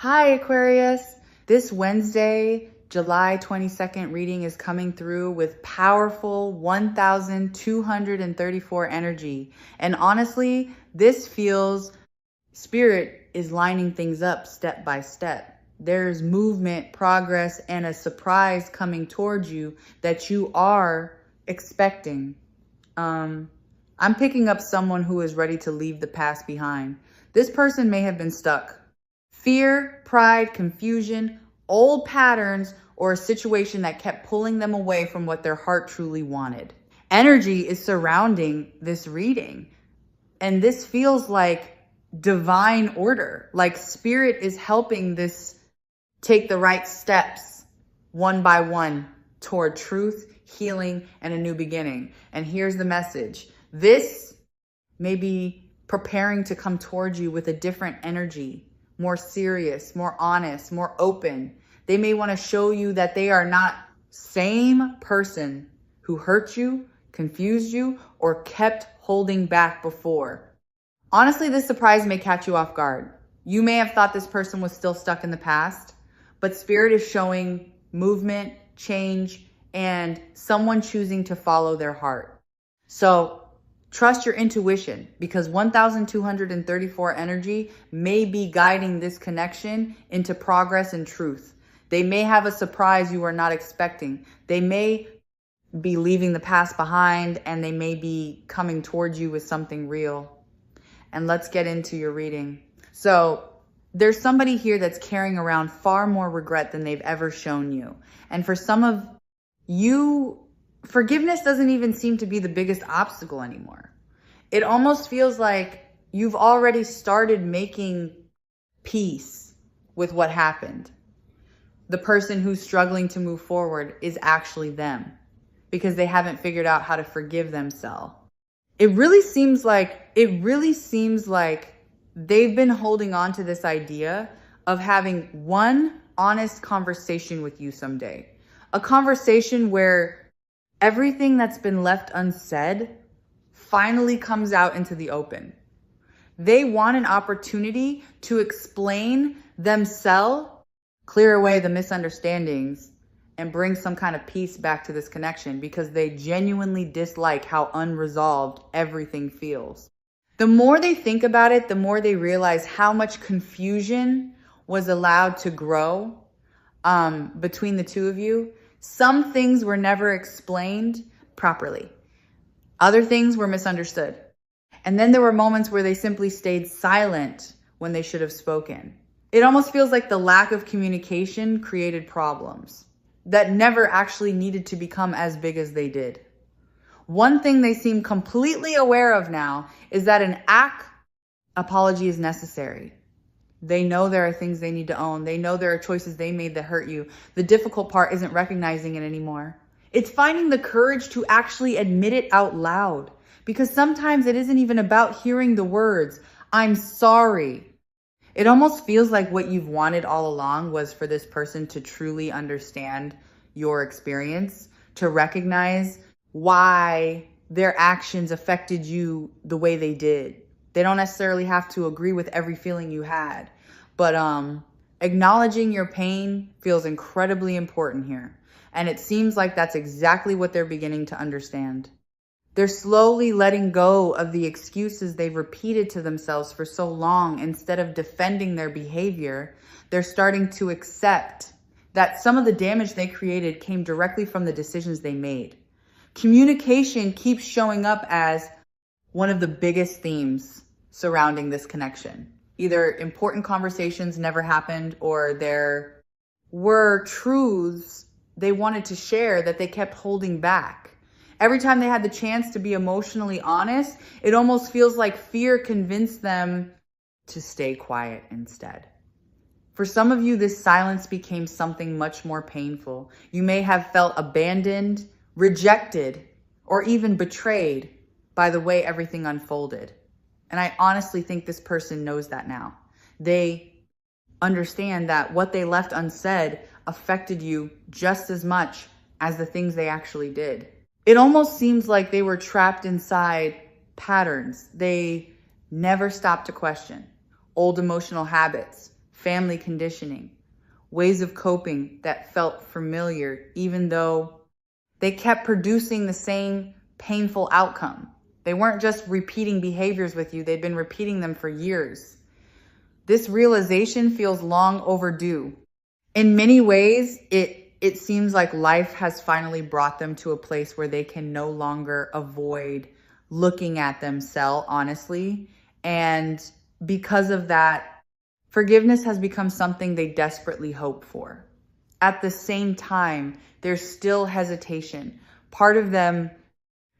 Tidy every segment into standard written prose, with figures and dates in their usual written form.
Hi, Aquarius. This Wednesday, July 22nd reading is coming through with powerful 1,234 energy. And honestly, this feels spirit is lining things up step by step. There's movement, progress, and a surprise coming towards you that you are expecting. I'm picking up someone who is ready to leave the past behind. This person may have been stuck. Fear, pride, confusion, old patterns, or a situation that kept pulling them away from what their heart truly wanted. Energy is surrounding this reading, and this feels like divine order, like spirit is helping this take the right steps one by one toward truth, healing, and a new beginning. And here's the message. This may be preparing to come towards you with a different energy, more serious, more honest, more open. They may want to show you that they are not same person who hurt you, confused you, or kept holding back before. Honestly, this surprise may catch you off guard. You may have thought this person was still stuck in the past, but spirit is showing movement, change, and someone choosing to follow their heart. So trust your intuition, because 1,234 energy may be guiding this connection into progress and truth. They may have a surprise you are not expecting. They may be leaving the past behind, and they may be coming towards you with something real. And let's get into your reading. So there's somebody here that's carrying around far more regret than they've ever shown you. And for some of you, forgiveness doesn't even seem to be the biggest obstacle anymore. It almost feels like you've already started making peace with what happened. The person who's struggling to move forward is actually them, because they haven't figured out how to forgive themselves. It really seems like they've been holding on to this idea of having one honest conversation with you someday. A conversation where everything that's been left unsaid finally comes out into the open. They want an opportunity to explain themselves, clear away the misunderstandings, and bring some kind of peace back to this connection, because they genuinely dislike how unresolved everything feels. The more they think about it, the more they realize how much confusion was allowed to grow between the two of you. Some things were never explained properly. Other things were misunderstood. And then there were moments where they simply stayed silent when they should have spoken. It almost feels like the lack of communication created problems that never actually needed to become as big as they did. One thing they seem completely aware of now is that an apology is necessary. They know there are things they need to own. They know there are choices they made that hurt you. The difficult part isn't recognizing it anymore. It's finding the courage to actually admit it out loud, because sometimes it isn't even about hearing the words, "I'm sorry." It almost feels like what you've wanted all along was for this person to truly understand your experience, to recognize why their actions affected you the way they did. They don't necessarily have to agree with every feeling you had, but acknowledging your pain feels incredibly important here. And it seems like that's exactly what they're beginning to understand. They're slowly letting go of the excuses they've repeated to themselves for so long. Instead of defending their behavior, they're starting to accept that some of the damage they created came directly from the decisions they made. Communication keeps showing up as one of the biggest themes surrounding this connection. Either important conversations never happened, or there were truths they wanted to share that they kept holding back. Every time they had the chance to be emotionally honest, it almost feels like fear convinced them to stay quiet instead. For some of you, this silence became something much more painful. You may have felt abandoned, rejected, or even betrayed by the way everything unfolded. And I honestly think this person knows that now. They understand that what they left unsaid affected you just as much as the things they actually did. It almost seems like they were trapped inside patterns they never stopped to question. Old emotional habits, family conditioning, ways of coping that felt familiar, even though they kept producing the same painful outcome. They weren't just repeating behaviors with you, they'd been repeating them for years. This realization feels long overdue. In many ways, it seems like life has finally brought them to a place where they can no longer avoid looking at themselves honestly. And because of that, forgiveness has become something they desperately hope for. At the same time, there's still hesitation. Part of them,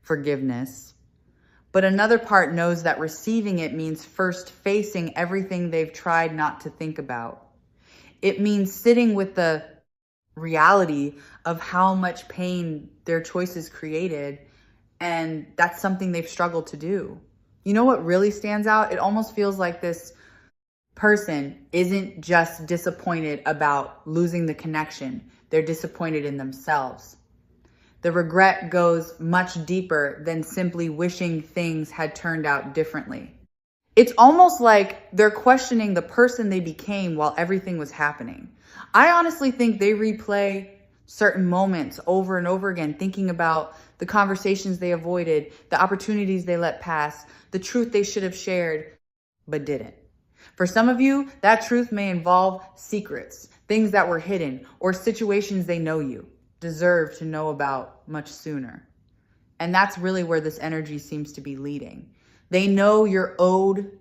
forgiveness. But another part knows that receiving it means first facing everything they've tried not to think about. It means sitting with the reality of how much pain their choices created, and that's something they've struggled to do. You know what really stands out? It almost feels like this person isn't just disappointed about losing the connection. They're disappointed in themselves. The regret goes much deeper than simply wishing things had turned out differently. It's almost like they're questioning the person they became while everything was happening. I honestly think they replay certain moments over and over again, thinking about the conversations they avoided, the opportunities they let pass, the truth they should have shared, but didn't. For some of you, that truth may involve secrets, things that were hidden, or situations they know you deserve to know about much sooner. And that's really where this energy seems to be leading. They know you're owed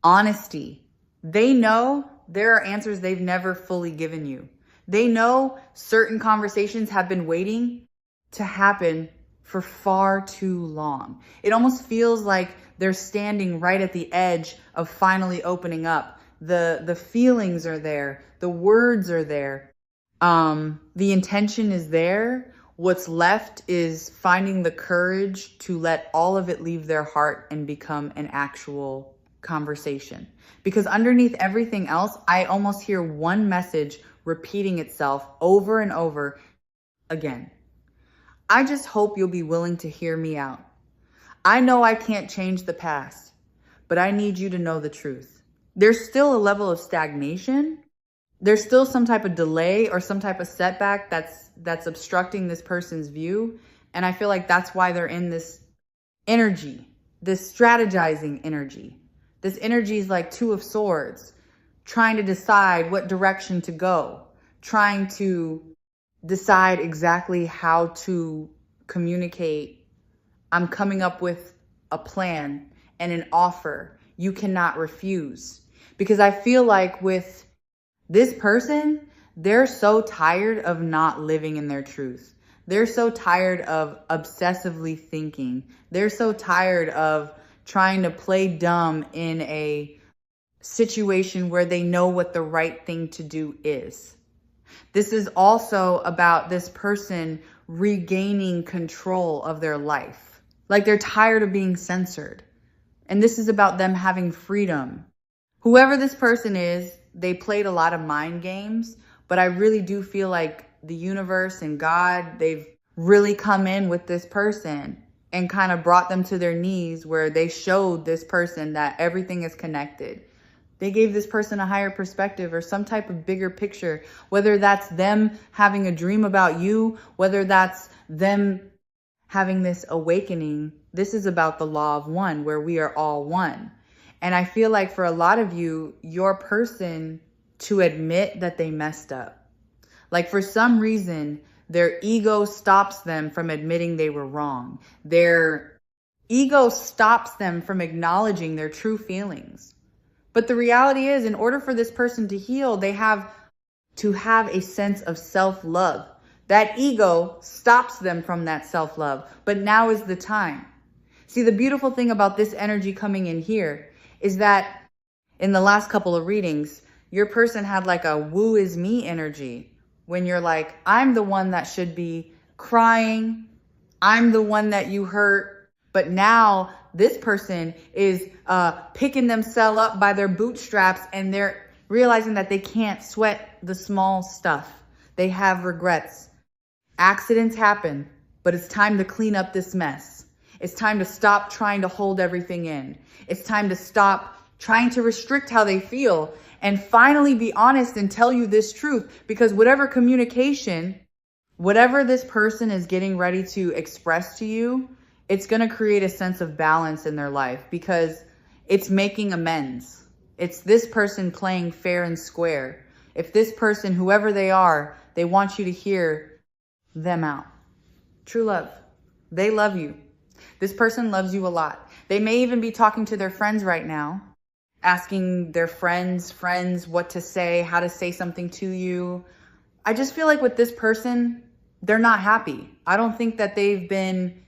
honesty. They know there are answers they've never fully given you. They know certain conversations have been waiting to happen for far too long. It almost feels like they're standing right at the edge of finally opening up. The feelings are there. The words are there. The intention is there. What's left is finding the courage to let all of it leave their heart and become an actual conversation. Because underneath everything else, I almost hear one message repeating itself over and over again. I just hope you'll be willing to hear me out. I know I can't change the past, but I need you to know the truth. There's still a level of stagnation. There's still some type of delay or some type of setback that's obstructing this person's view. And I feel like that's why they're in this energy, this strategizing energy. This energy is like Two of Swords, trying to decide what direction to go, trying to decide exactly how to communicate. I'm coming up with a plan and an offer you cannot refuse. Because I feel like with this person, they're so tired of not living in their truth. They're so tired of obsessively thinking. They're so tired of trying to play dumb in a situation where they know what the right thing to do is. This is also about this person regaining control of their life. Like they're tired of being censored. And this is about them having freedom. Whoever this person is, they played a lot of mind games, but I really do feel like the universe and God, they've really come in with this person and kind of brought them to their knees where they showed this person that everything is connected. They gave this person a higher perspective or some type of bigger picture, whether that's them having a dream about you, whether that's them having this awakening. This is about the law of one, where we are all one. And I feel like for a lot of you, your person to admit that they messed up. Like for some reason, their ego stops them from admitting they were wrong. Their ego stops them from acknowledging their true feelings. But the reality is, in order for this person to heal, they have to have a sense of self-love. That ego stops them from that self-love. But now is the time. See, the beautiful thing about this energy coming in here is that in the last couple of readings, your person had like a woo is me energy. When you're like, I'm the one that should be crying. I'm the one that you hurt. But now this person is picking themselves up by their bootstraps and they're realizing that they can't sweat the small stuff. They have regrets. Accidents happen, but it's time to clean up this mess. It's time to stop trying to hold everything in. It's time to stop trying to restrict how they feel and finally be honest and tell you this truth. Because whatever communication, whatever this person is getting ready to express to you, it's going to create a sense of balance in their life because it's making amends. It's this person playing fair and square. If this person, whoever they are, they want you to hear them out. True love. They love you. This person loves you a lot. They may even be talking to their friends right now, asking their friends what to say, how to say something to you. I just feel like with this person, they're not happy. I don't think that they've been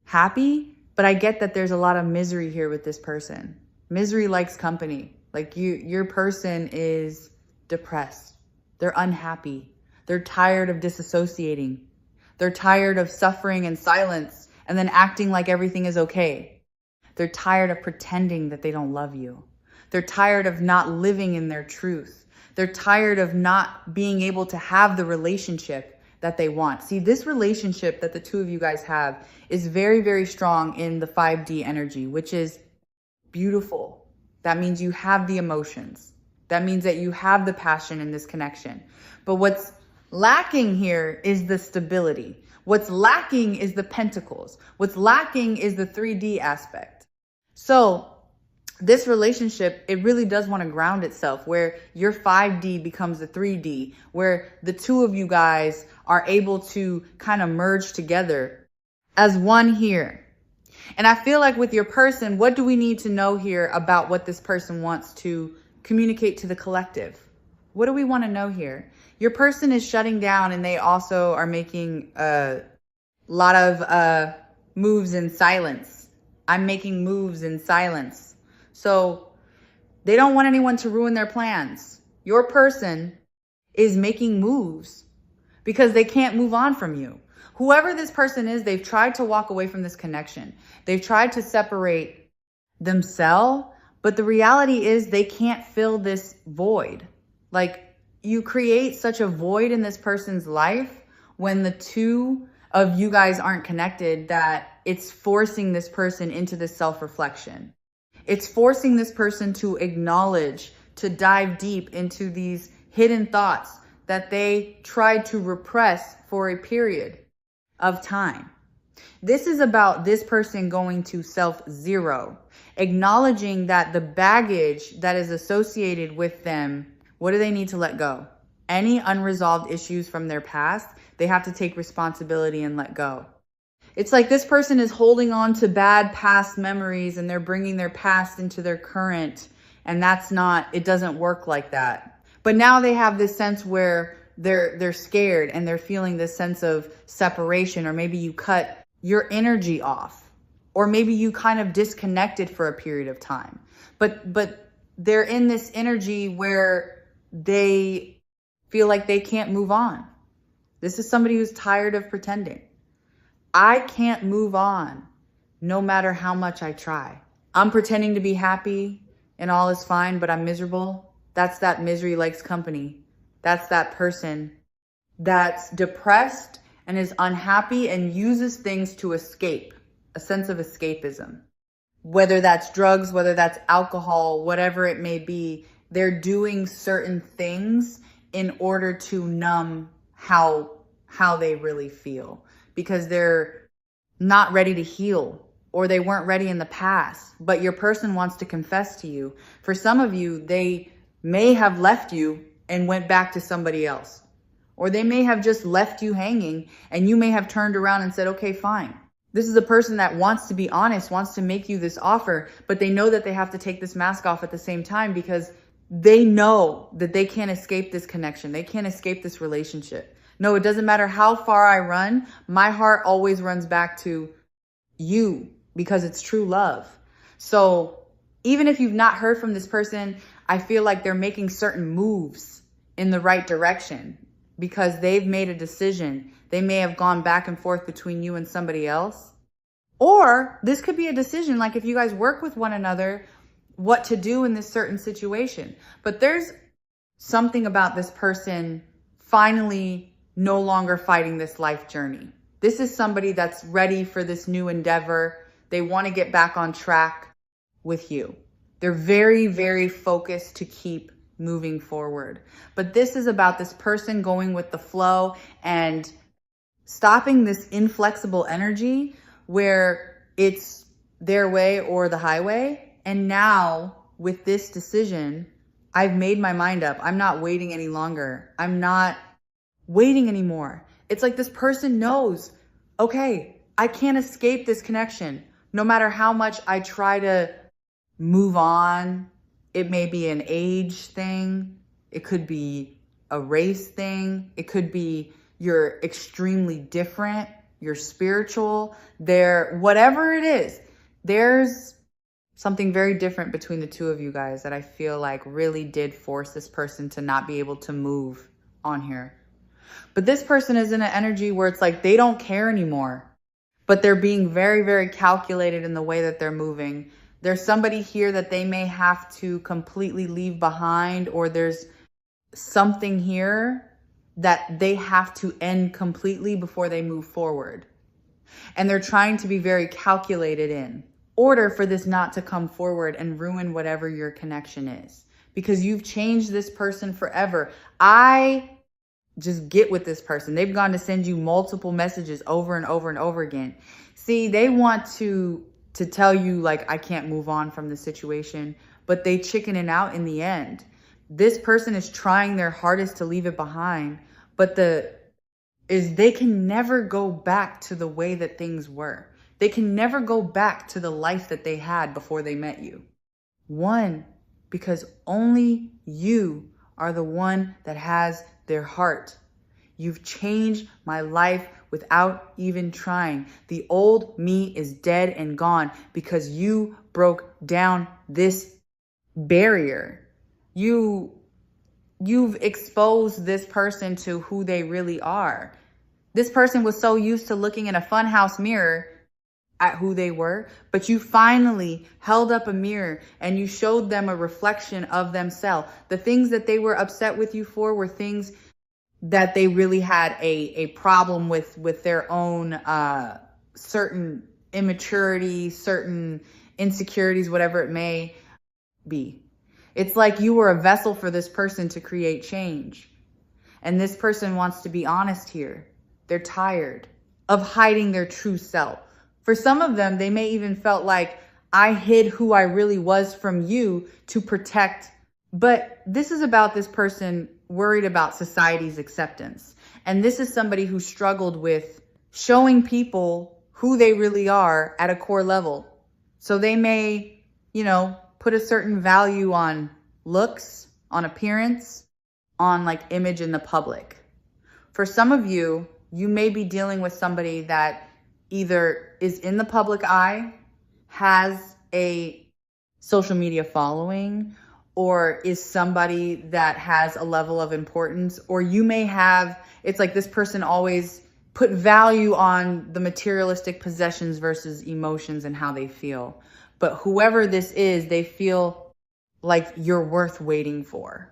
happy, but I get that there's a lot of misery here with this person. Misery likes company. Like your person is depressed. They're unhappy. They're tired of disassociating. They're tired of suffering in silence and then acting like everything is okay. They're tired of pretending that they don't love you. They're tired of not living in their truth. They're tired of not being able to have the relationship that they want. See, this relationship that the two of you guys have is very, very strong in the 5D energy, which is beautiful. That means you have the emotions. That means that you have the passion in this connection. But what's lacking here is the stability. What's lacking is the pentacles. What's lacking is the 3D aspect. So this relationship, it really does want to ground itself where your 5D becomes the 3D, where the two of you guys are able to kind of merge together as one here. And I feel like with your person, what do we need to know here about what this person wants to communicate to the collective? What do we want to know here? Your person is shutting down and they also are making a lot of moves in silence. I'm making moves in silence. So they don't want anyone to ruin their plans. Your person is making moves because they can't move on from you. Whoever this person is, they've tried to walk away from this connection. They've tried to separate themselves, but the reality is they can't fill this void. Like, you create such a void in this person's life when the two of you guys aren't connected that it's forcing this person into this self-reflection. It's forcing this person to acknowledge, to dive deep into these hidden thoughts that they tried to repress for a period of time. This is about this person going to self-zero, acknowledging that the baggage that is associated with them, what do they need to let go? Any unresolved issues from their past, they have to take responsibility and let go. It's like this person is holding on to bad past memories and they're bringing their past into their current, and it doesn't work like that. But now they have this sense where they're scared and they're feeling this sense of separation, or maybe you cut your energy off, or maybe you kind of disconnected for a period of time. But they're in this energy where they feel like they can't move on. This is somebody who's tired of pretending. I can't move on no matter how much I try. I'm pretending to be happy and all is fine, but I'm miserable. That's that misery likes company. That's that person that's depressed and is unhappy and uses things to escape, a sense of escapism. Whether that's drugs, whether that's alcohol, whatever it may be, they're doing certain things in order to numb how they really feel, because they're not ready to heal, or they weren't ready in the past, but your person wants to confess to you. For some of you, they may have left you and went back to somebody else. Or they may have just left you hanging and you may have turned around and said, okay, fine. This is a person that wants to be honest, wants to make you this offer, but they know that they have to take this mask off at the same time because they know that they can't escape this connection. They can't escape this relationship. No, it doesn't matter how far I run. My heart always runs back to you because it's true love. So even if you've not heard from this person, I feel like they're making certain moves in the right direction because they've made a decision. They may have gone back and forth between you and somebody else. Or this could be a decision, like if you guys work with one another, what to do in this certain situation. But there's something about this person finally no longer fighting this life journey. This is somebody that's ready for this new endeavor. They want to get back on track with you. They're very, very focused to keep moving forward. But this is about this person going with the flow and stopping this inflexible energy where it's their way or the highway. And now with this decision, I've made my mind up. I'm not waiting any longer. I'm not waiting anymore. It's like this person knows, okay, I can't escape this connection. No matter how much I try to move on, it may be an age thing. It could be a race thing. It could be you're extremely different. You're spiritual. Whatever it is, there's something very different between the two of you guys that I feel like really did force this person to not be able to move on here. But this person is in an energy where it's like they don't care anymore, but they're being very, very calculated in the way that they're moving. There's somebody here that they may have to completely leave behind, or there's something here that they have to end completely before they move forward. And they're trying to be very calculated in order for this not to come forward and ruin whatever your connection is, because you've changed this person forever. I just get with this person. They've gone to send you multiple messages over and over and over again. See, they want to tell you like, I can't move on from the situation, but they chickening out in the end. This person is trying their hardest to leave it behind, but they can never go back to the way that things were. They can never go back to the life that they had before they met you. One, because only you are the one that has their heart. You've changed my life without even trying. The old me is dead and gone because you broke down this barrier. You've exposed this person to who they really are. This person was so used to looking in a funhouse mirror at who they were, but you finally held up a mirror and you showed them a reflection of themselves. The things that they were upset with you for were things that they really had a problem with their own certain immaturity, certain insecurities, whatever it may be. It's like you were a vessel for this person to create change. And this person wants to be honest here. They're tired of hiding their true self. For some of them, they may even felt like I hid who I really was from you to protect. But this is about this person worried about society's acceptance. And this is somebody who struggled with showing people who they really are at a core level. So they may, put a certain value on looks, on appearance, on like image in the public. For some of you, you may be dealing with somebody that either is in the public eye, has a social media following, or is somebody that has a level of importance, or you may have, it's like this person always put value on the materialistic possessions versus emotions and how they feel. But whoever this is, they feel like you're worth waiting for.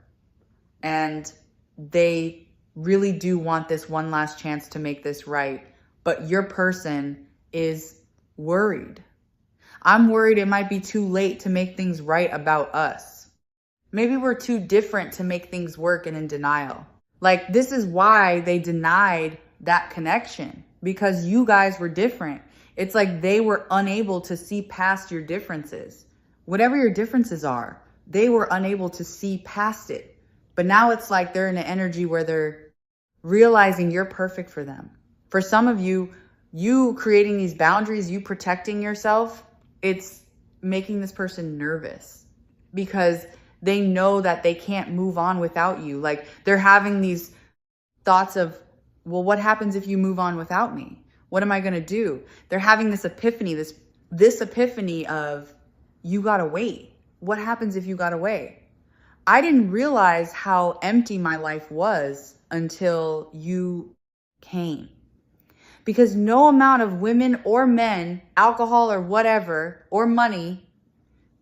And they really do want this one last chance to make this right. But your person is worried. I'm worried it might be too late to make things right about us. Maybe we're too different to make things work and in denial. Like, this is why they denied that connection, because you guys were different. It's like they were unable to see past your differences. Whatever your differences are, they were unable to see past it. But now it's like they're in an energy where they're realizing you're perfect for them. For some of you, you creating these boundaries, you protecting yourself, it's making this person nervous because they know that they can't move on without you. Like, they're having these thoughts of, well, what happens if you move on without me? What am I going to do? They're having this epiphany, this epiphany of, you got to wait. What happens if you got away? I didn't realize how empty my life was until you came. Because no amount of women or men, alcohol or whatever, or money,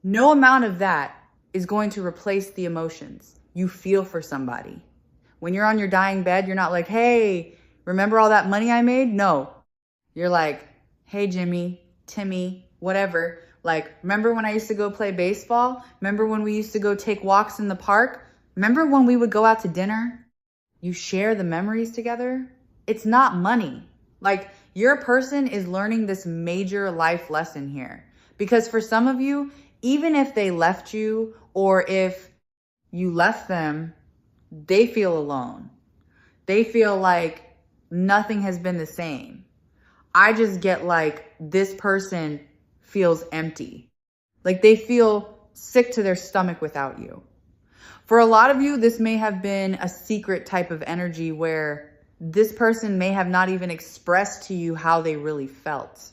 no amount of that is going to replace the emotions you feel for somebody. When you're on your dying bed, you're not like, hey, remember all that money I made? No. You're like, hey, Jimmy, Timmy, whatever. Like, remember when I used to go play baseball? Remember when we used to go take walks in the park? Remember when we would go out to dinner? You share the memories together. It's not money. Like, your person is learning this major life lesson here. Because for some of you, even if they left you or if you left them, they feel alone. They feel like nothing has been the same. I just get like, this person feels empty. Like, they feel sick to their stomach without you. For a lot of you, this may have been a secret type of energy where this person may have not even expressed to you how they really felt.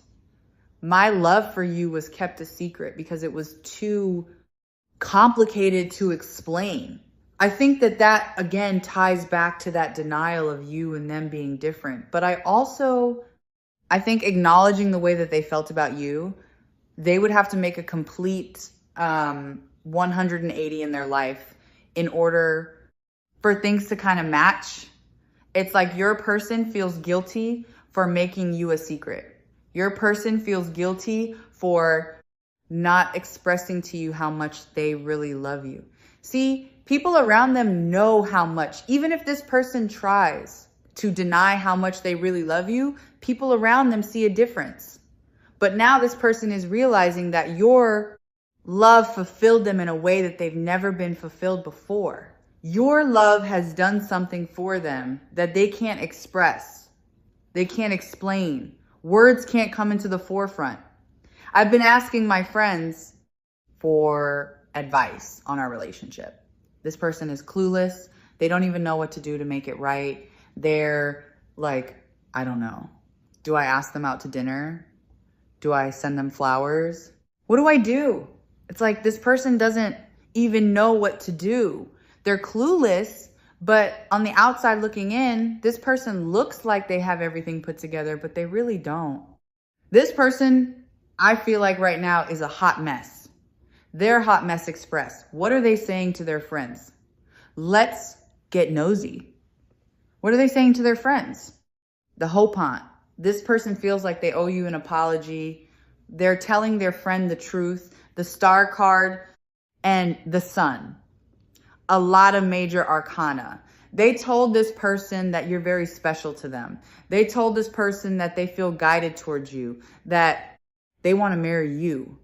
My love for you was kept a secret because it was too complicated to explain. I think that again ties back to that denial of you and them being different. But I think acknowledging the way that they felt about you, they would have to make a complete 180 in their life in order for things to kind of match. It's like your person feels guilty for making you a secret. Your person feels guilty for not expressing to you how much they really love you. See, people around them know how much, even if this person tries to deny how much they really love you, people around them see a difference. But now this person is realizing that your love fulfilled them in a way that they've never been fulfilled before. Your love has done something for them that they can't express. They can't explain. Words can't come into the forefront. I've been asking my friends for advice on our relationship. This person is clueless. They don't even know what to do to make it right. They're like, I don't know. Do I ask them out to dinner? Do I send them flowers? What do I do? It's like this person doesn't even know what to do. They're clueless, but on the outside looking in, this person looks like they have everything put together, but they really don't. This person, I feel like right now, is a hot mess. They're Hot Mess Express. What are they saying to their friends? Let's get nosy. What are they saying to their friends? The hope hunt. This person feels like they owe you an apology. They're telling their friend the truth. The Star card and the Sun. A lot of major arcana. They told this person that you're very special to them. They told this person that they feel guided towards you, that they want to marry you.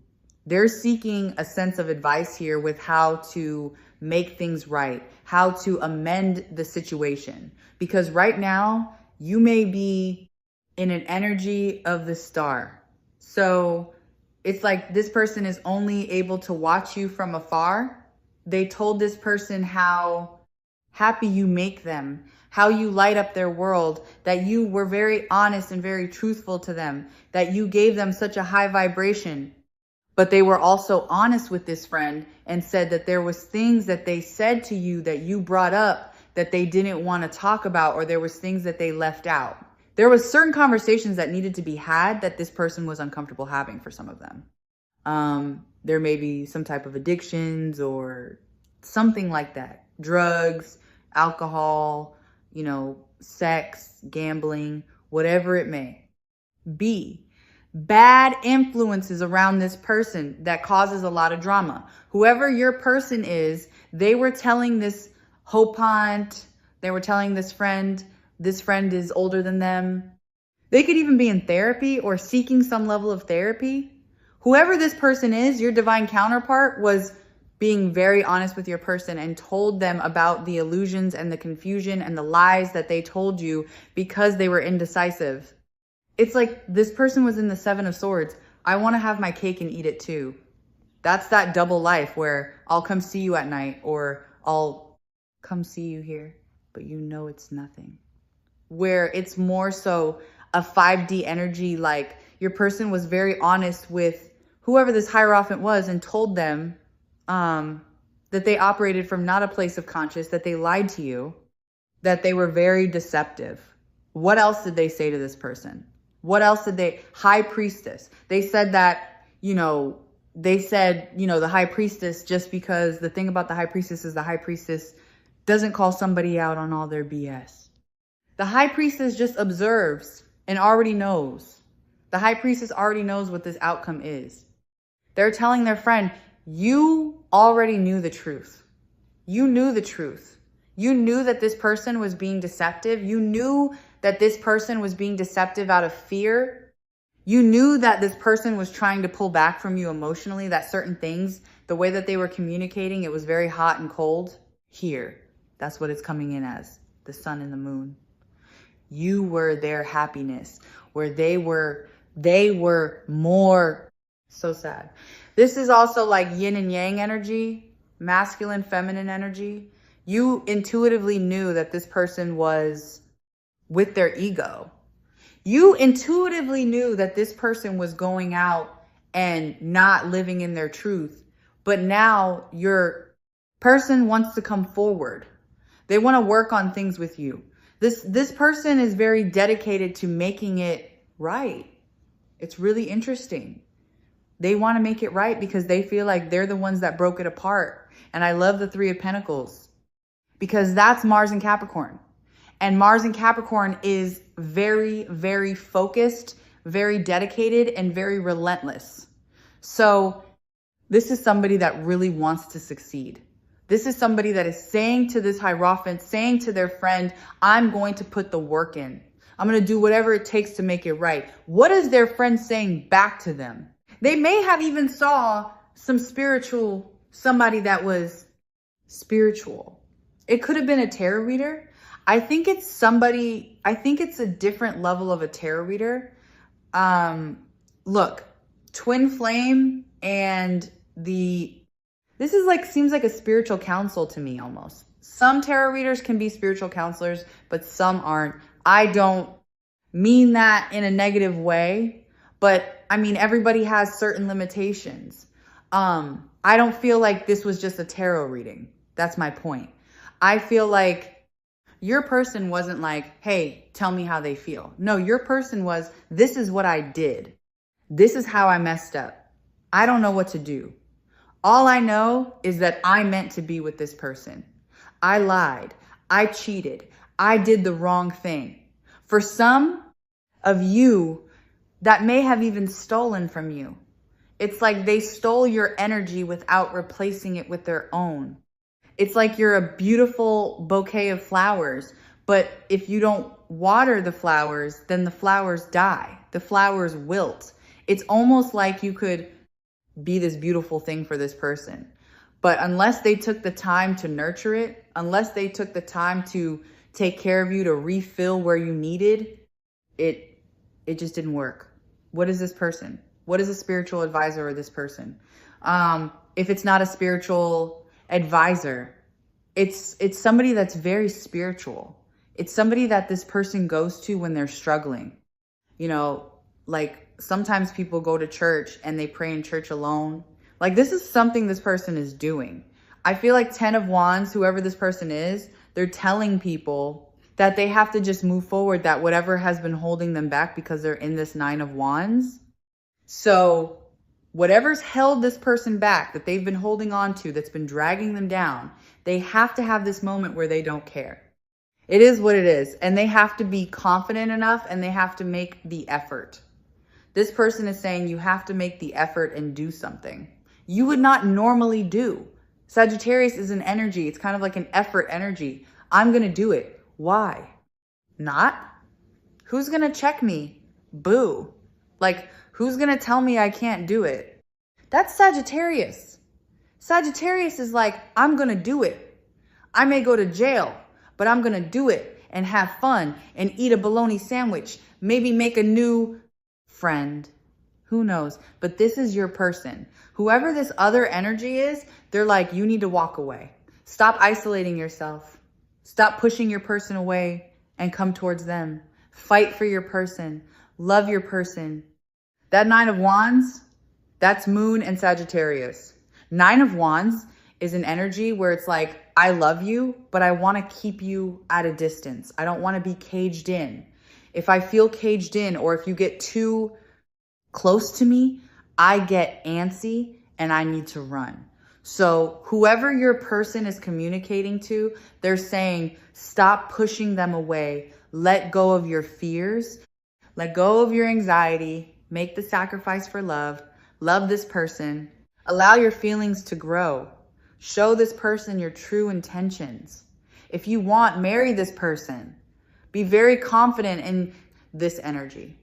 They're seeking a sense of advice here with how to make things right, how to amend the situation. Because right now, you may be in an energy of the Star. So it's like this person is only able to watch you from afar. They told this person how happy you make them, how you light up their world, that you were very honest and very truthful to them, that you gave them such a high vibration. But they were also honest with this friend and said that there was things that they said to you that you brought up that they didn't want to talk about, or there was things that they left out. There was certain conversations that needed to be had that this person was uncomfortable having for some of them. There may be some type of addictions or something like that. Drugs, alcohol, sex, gambling, whatever it may be. Bad influences around this person that causes a lot of drama. Whoever your person is, they were telling this hope hunt, they were telling this friend is older than them. They could even be in therapy or seeking some level of therapy. Whoever this person is, your divine counterpart was being very honest with your person and told them about the illusions and the confusion and the lies that they told you because they were indecisive. It's like this person was in the Seven of Swords. I want to have my cake and eat it too. That's that double life where I'll come see you at night or I'll come see you here, but it's nothing. Where it's more so a 5D energy, like your person was very honest with whoever this Hierophant was and told them that they operated from not a place of conscious, that they lied to you, that they were very deceptive. What else did they say to this person? What else did they? High Priestess. They said that, the High Priestess, just because the thing about the High Priestess is the High Priestess doesn't call somebody out on all their BS. The High Priestess just observes and already knows. The High Priestess already knows what this outcome is. They're telling their friend, you already knew the truth. You knew the truth. You knew that this person was being deceptive. You knew that this person was being deceptive out of fear. You knew that this person was trying to pull back from you emotionally, that certain things, the way that they were communicating, it was very hot and cold. Here, that's what it's coming in as, the sun and the moon. You were their happiness, where they were more. So sad. This is also like yin and yang energy, masculine, feminine energy. You intuitively knew that this person was with their ego. You intuitively knew that this person was going out and not living in their truth. But now your person wants to come forward. They want to work on things with you. This person is very dedicated to making it right. It's really interesting. They want to make it right because they feel like they're the ones that broke it apart. And I love the Three of Pentacles because that's Mars and Capricorn. And Mars and Capricorn is very, very focused, very dedicated, and very relentless. So this is somebody that really wants to succeed. This is somebody that is saying to this Hierophant, saying to their friend, I'm going to put the work in. I'm going to do whatever it takes to make it right. What is their friend saying back to them? They may have even saw somebody that was spiritual. It could have been a tarot reader. I think it's a different level of a tarot reader. Look, twin flame and this is like, seems like a spiritual counsel to me almost. Some tarot readers can be spiritual counselors, but some aren't. I don't mean that in a negative way, but I mean, everybody has certain limitations. I don't feel like this was just a tarot reading. That's my point. I feel like your person wasn't like, hey, tell me how they feel. No, your person was, this is what I did. This is how I messed up. I don't know what to do. All I know is that I meant to be with this person. I lied. I cheated. I did the wrong thing. For some of you, that may have even stolen from you. It's like they stole your energy without replacing it with their own. It's like you're a beautiful bouquet of flowers, but if you don't water the flowers, then the flowers die. The flowers wilt. It's almost like you could be this beautiful thing for this person. But unless they took the time to nurture it, unless they took the time to take care of you, to refill where you needed, it just didn't work. What is this person? What is a spiritual advisor of this person? If it's not a spiritual advisor, it's somebody that's very spiritual. It's somebody that this person goes to when they're struggling. You know, like sometimes people go to church and they pray in church alone. Like this is something this person is doing. I feel like 10 of Wands, whoever this person is, they're telling people that they have to just move forward, that whatever has been holding them back because they're in this 9 of Wands. So whatever's held this person back, that they've been holding on to, that's been dragging them down, they have to have this moment where they don't care. It is what it is. And they have to be confident enough and they have to make the effort. This person is saying you have to make the effort and do something you would not normally do. Sagittarius is an energy. It's kind of like an effort energy. I'm going to do it. Why? Not? Who's going to check me? Boo. Like, who's going to tell me I can't do it? That's Sagittarius. Sagittarius is like, I'm going to do it. I may go to jail, but I'm going to do it and have fun and eat a bologna sandwich. Maybe make a new friend. Who knows? But this is your person. Whoever this other energy is, they're like, you need to walk away. Stop isolating yourself. Stop pushing your person away and come towards them. Fight for your person. Love your person. That 9 of Wands, that's Moon and Sagittarius. 9 of Wands is an energy where it's like, I love you, but I want to keep you at a distance. I don't want to be caged in. If I feel caged in, or if you get too close to me, I get antsy and I need to run. So whoever your person is communicating to, they're saying, stop pushing them away. Let go of your fears. Let go of your anxiety. Make the sacrifice for love. Love this person. Allow your feelings to grow. Show this person your true intentions. If you want, marry this person. Be very confident in this energy.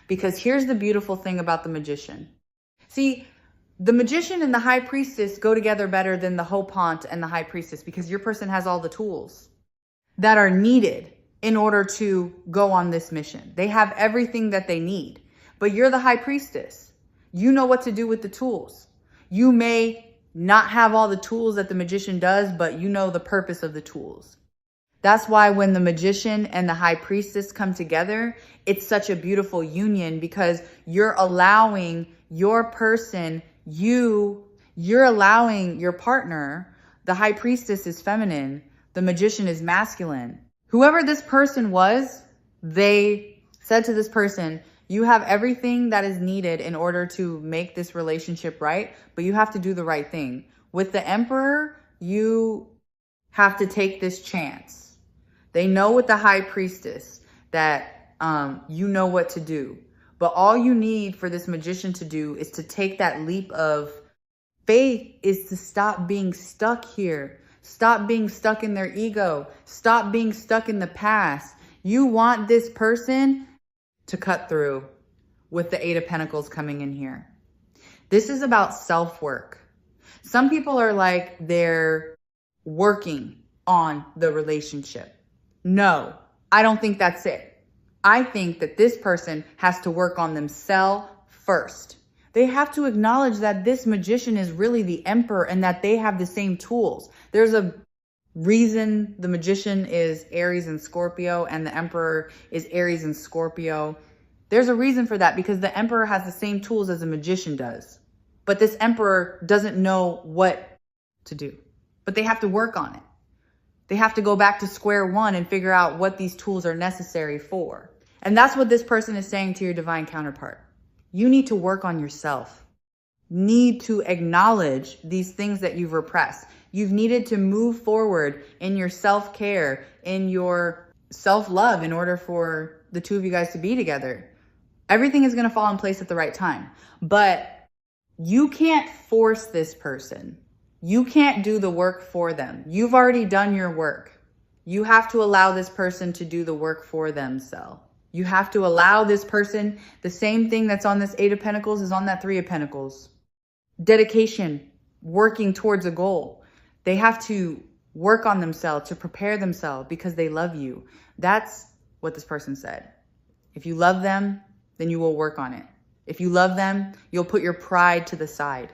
Because here's the beautiful thing about the Magician. See, the Magician and the High Priestess go together better than the Hopant and the High Priestess, because your person has all the tools that are needed in order to go on this mission. They have everything that they need. But you're the High Priestess. You know what to do with the tools. You may not have all the tools that the Magician does, but you know the purpose of the tools. That's why when the Magician and the High Priestess come together, it's such a beautiful union, because you're allowing your person, you're allowing your partner. The High Priestess is feminine. The Magician is masculine. Whoever this person was, they said to this person, you have everything that is needed in order to make this relationship right, but you have to do the right thing. With the Emperor, you have to take this chance. They know with the High Priestess that you know what to do. But all you need for this Magician to do is to take that leap of faith, is to stop being stuck here. Stop being stuck in their ego. Stop being stuck in the past. You want this person to cut through with the Eight of Pentacles coming in here. This is about self-work. Some people are like they're working on the relationship. No, I don't think that's it. I think that this person has to work on themselves first. They have to acknowledge that this Magician is really the Emperor and that they have the same tools. There's a reason the Magician is Aries and Scorpio and the Emperor is Aries and Scorpio. There's a reason for that, because the Emperor has the same tools as the Magician does. But this Emperor doesn't know what to do. But they have to work on it. They have to go back to square one and figure out what these tools are necessary for. And that's what this person is saying to your divine counterpart. You need to work on yourself. Need to acknowledge these things that you've repressed. You've needed to move forward in your self-care, in your self-love, in order for the two of you guys to be together. Everything is going to fall in place at the right time. But you can't force this person. You can't do the work for them. You've already done your work. You have to allow this person to do the work for themselves. You have to allow this person, the same thing that's on this Eight of Pentacles is on that Three of Pentacles. Dedication, working towards a goal. They have to work on themselves, to prepare themselves, because they love you. That's what this person said. If you love them, then you will work on it. If you love them, you'll put your pride to the side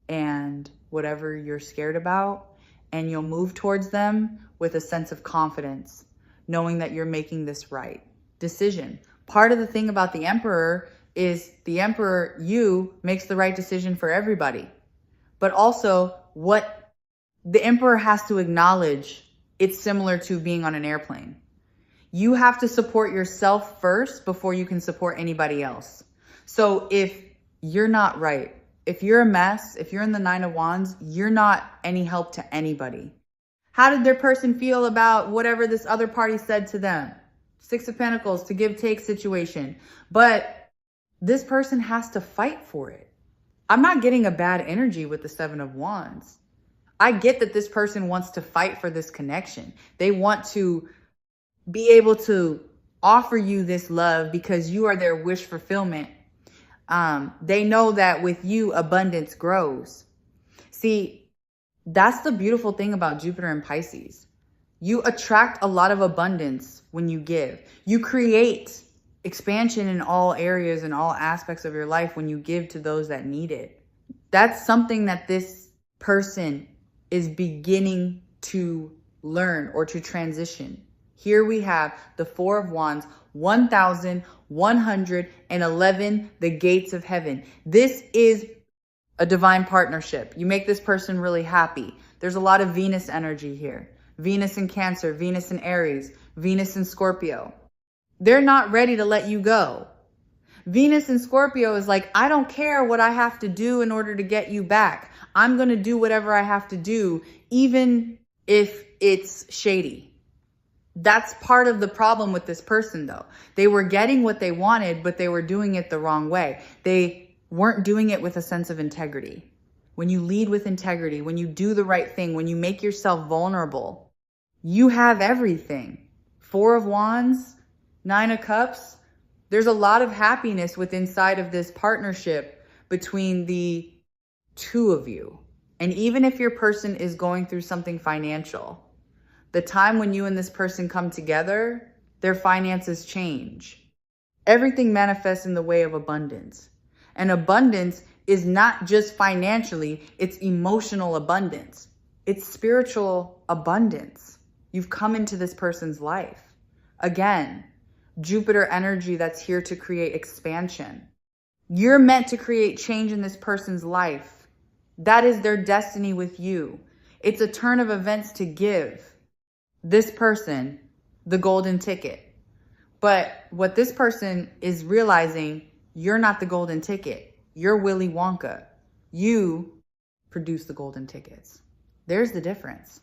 and whatever you're scared about, and you'll move towards them with a sense of confidence, knowing that you're making this right decision. Part of the thing about the Emperor is the Emperor, you, makes the right decision for everybody. But also, what the Emperor has to acknowledge, it's similar to being on an airplane. You have to support yourself first before you can support anybody else. So if you're not right, if you're a mess, if you're in the Nine of Wands, you're not any help to anybody. How did their person feel about whatever this other party said to them? Six of Pentacles, to give take situation. But this person has to fight for it. I'm not getting a bad energy with the Seven of Wands. I get that this person wants to fight for this connection. They want to be able to offer you this love because you are their wish fulfillment. They know that with you, abundance grows. See, that's the beautiful thing about Jupiter and Pisces. You attract a lot of abundance when you give. You create expansion in all areas and all aspects of your life when you give to those that need it. That's something that this person is beginning to learn or to transition. Here we have the Four of Wands, 1,111, the gates of heaven. This is a divine partnership. You make this person really happy. There's a lot of Venus energy here. Venus in Cancer, Venus in Aries, Venus in Scorpio. They're not ready to let you go. Venus in Scorpio is like, I don't care what I have to do in order to get you back. I'm going to do whatever I have to do, even if it's shady. That's part of the problem with this person, though. They were getting what they wanted, but they were doing it the wrong way. They weren't doing it with a sense of integrity. when you lead with integrity, when you do the right thing, when you make yourself vulnerable, you have everything. 4 of Wands, 9 of Cups. There's a lot of happiness within inside of this partnership between the two of you. And even if your person is going through something financial, the time when you and this person come together, their finances change. Everything manifests in the way of abundance. And abundance is not just financially, it's emotional abundance. It's spiritual abundance. You've come into this person's life. Again, Jupiter energy that's here to create expansion. You're meant to create change in this person's life. That is their destiny with you. It's a turn of events to give this person the golden ticket. But what this person is realizing, you're not the golden ticket. You're Willy Wonka. You produce the golden tickets. There's the difference.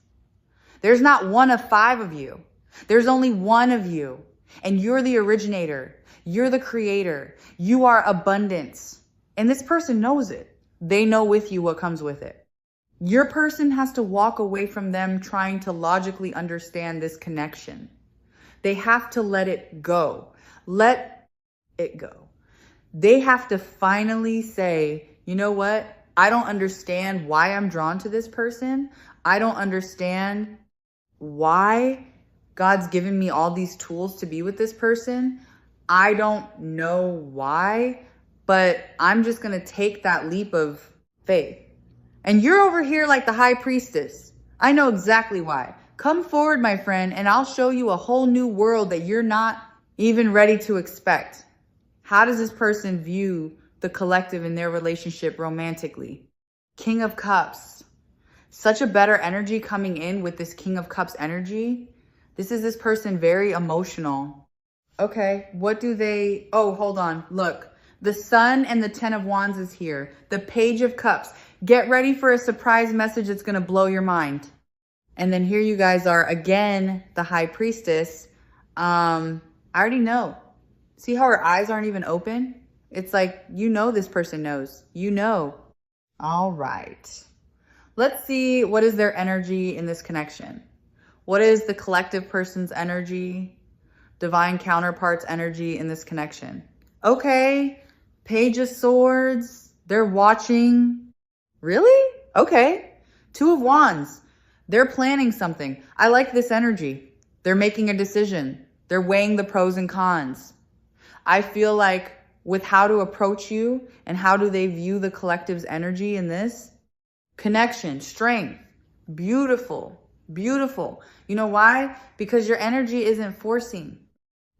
There's not one of 5 of you. There's only one of you. And you're the originator. You're the creator. You are abundance. And this person knows it. They know with you what comes with it. Your person has to walk away from them trying to logically understand this connection. They have to let it go. Let it go. They have to finally say, you know what? I don't understand why I'm drawn to this person. I don't understand why God's given me all these tools to be with this person. I don't know why, but I'm just going to take that leap of faith. And you're over here like the high priestess. I know exactly why. Come forward, my friend, and I'll show you a whole new world that you're not even ready to expect. How does this person view the collective in their relationship romantically? King of Cups. Such a better energy coming in with this King of Cups energy. This is this person very emotional. Okay, what do they... Oh, hold on. Look, the Sun and the 10 of Wands is here. The Page of Cups. Get ready for a surprise message that's going to blow your mind. And then here you guys are again, the High Priestess. I already know. See how her eyes aren't even open? It's like, you know this person knows. You know. All right. Let's see what is their energy in this connection. What is the collective person's energy? Divine counterpart's energy in this connection. Okay. Page of Swords. They're watching. Really? Okay. 2 of Wands. They're planning something. I like this energy. They're making a decision. They're weighing the pros and cons. I feel like with how to approach you and how do they view the collective's energy in this connection, strength, beautiful, beautiful. You know why? Because your energy isn't forcing.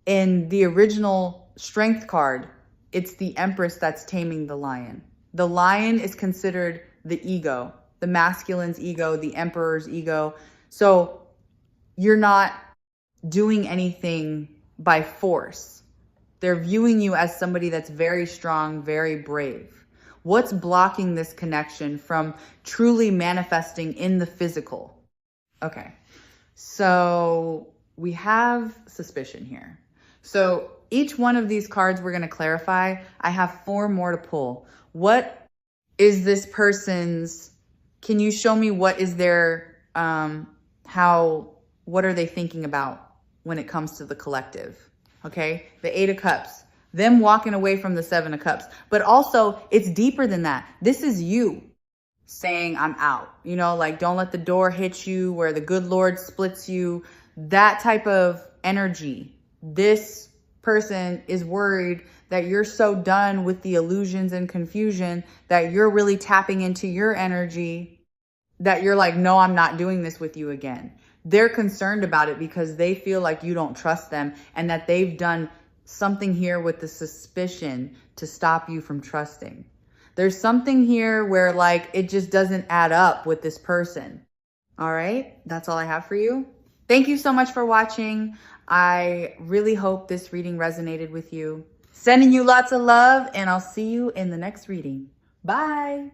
In the original strength card, it's the Empress that's taming the lion. The lion is considered the ego, the masculine's ego, the emperor's ego. So you're not doing anything by force. They're viewing you as somebody that's very strong, very brave. What's blocking this connection from truly manifesting in the physical? Okay, so we have suspicion here. So each one of these cards we're going to clarify. I have 4 more to pull. What is this person's, can you show me what is their, what are they thinking about when it comes to the collective? Okay, the 8 of Cups, them walking away from the 7 of Cups, but also it's deeper than that. This is you saying, I'm out, you know, like don't let the door hit you where the good Lord splits you, that type of energy. This person is worried that you're so done with the illusions and confusion that you're really tapping into your energy that you're like, no, I'm not doing this with you again. They're concerned about it because they feel like you don't trust them and that they've done something here with the suspicion to stop you from trusting. There's something here where like it just doesn't add up with this person. All right, that's all I have for you. Thank you so much for watching. I really hope this reading resonated with you. Sending you lots of love, and I'll see you in the next reading. Bye.